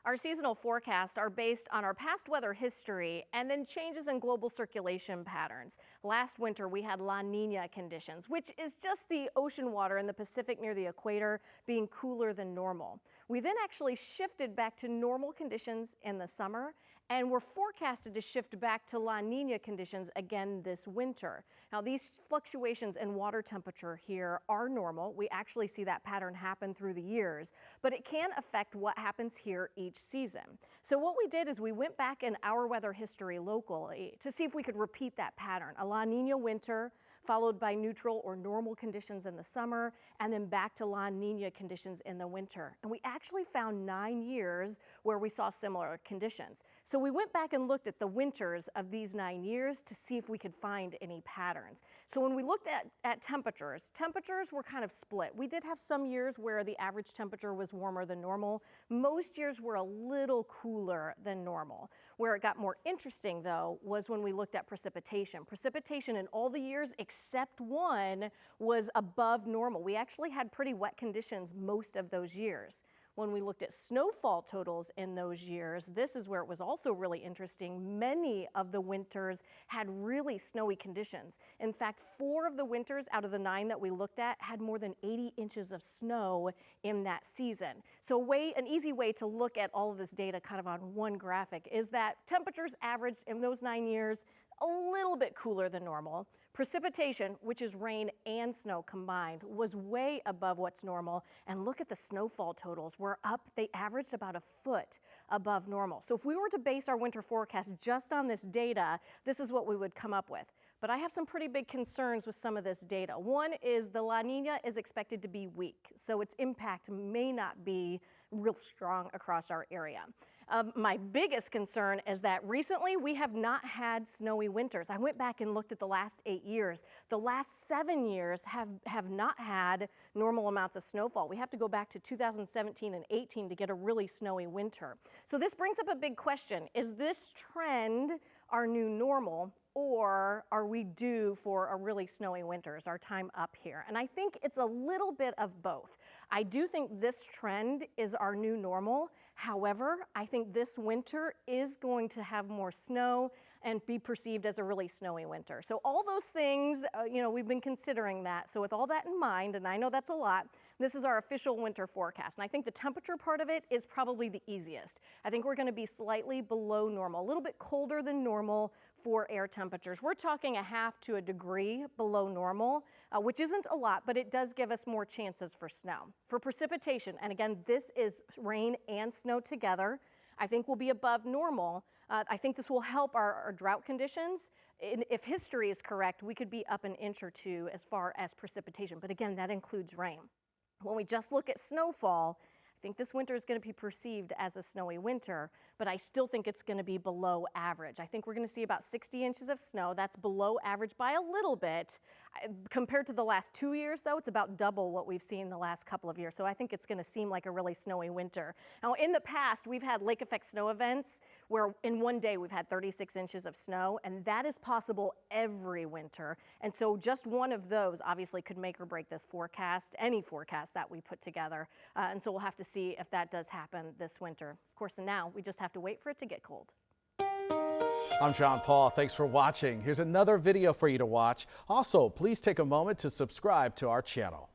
Our seasonal forecasts are based on our past weather history and then changes in global circulation patterns. Last winter, we had La Nina conditions, which is just the ocean water in the Pacific near the equator being cooler than normal. We then actually shifted back to normal conditions in the summer, and we're forecasted to shift back to La Nina conditions again this winter. Now, these fluctuations in water temperature here are normal. We actually see that pattern happen through the years, but it can affect what happens here each season. So what we did is we went back in our weather history locally to see if we could repeat that pattern. A La Nina winter, followed by neutral or normal conditions in the summer, and then back to La Nina conditions in the winter. And we actually found 9 years where we saw similar conditions. So we went back and looked at the winters of these 9 years to see if we could find any patterns. So when we looked at temperatures were kind of split. We did have some years where the average temperature was warmer than normal. Most years were a little cooler than normal. Where it got more interesting, though, was when we looked at precipitation. Precipitation in all the years except one was above normal. We actually had pretty wet conditions most of those years. When we looked at snowfall totals in those years, this is where it was also really interesting. Many of the winters had really snowy conditions. In fact, 4 of the winters out of the 9 that we looked at had more than 80 inches of snow in that season. So an easy way to look at all of this data kind of on one graphic is that temperatures averaged in those 9 years a little bit cooler than normal. Precipitation, which is rain and snow combined, was way above what's normal. And look at the snowfall totals. They averaged about a foot above normal. So if we were to base our winter forecast just on this data, this is what we would come up with. But I have some pretty big concerns with some of this data. One is the La Nina is expected to be weak, so its impact may not be real strong across our area. My biggest concern is that recently we have not had snowy winters. I went back and looked at the last 8 years. The last 7 years have not had normal amounts of snowfall. We have to go back to 2017 and 18 to get a really snowy winter. So this brings up a big question. Is this trend our new normal, or are we due for a really snowy winter? Is our time up here? And I think it's a little bit of both. I do think this trend is our new normal. However, I think this winter is going to have more snow and be perceived as a really snowy winter. So all those things, we've been considering that. So with all that in mind, and I know that's a lot, this is our official winter forecast. And I think the temperature part of it is probably the easiest. I think we're going to be slightly below normal, a little bit colder than normal for air temperatures. We're talking a half to a degree below normal, which isn't a lot, but it does give us more chances for snow. For precipitation, and again, this is rain and snow together, I think we'll be above normal. I think this will help our drought conditions. If history is correct, we could be up an inch or 2 as far as precipitation, but again, that includes rain. When we just look at snowfall, I think this winter is going to be perceived as a snowy winter, but I still think it's going to be below average. I think we're going to see about 60 inches of snow. That's below average by a little bit. Compared to the last 2 years, though, it's about double what we've seen the last couple of years. So I think it's going to seem like a really snowy winter. Now, in the past, we've had lake effect snow events where in one day we've had 36 inches of snow, and that is possible every winter. And so just one of those obviously could make or break this forecast, any forecast that we put together. And so we'll have to see if that does happen this winter. Of course, and now we just have to wait for it to get cold. I'm John Paul. Thanks for watching. Here's another video for you to watch. Also, please take a moment to subscribe to our channel.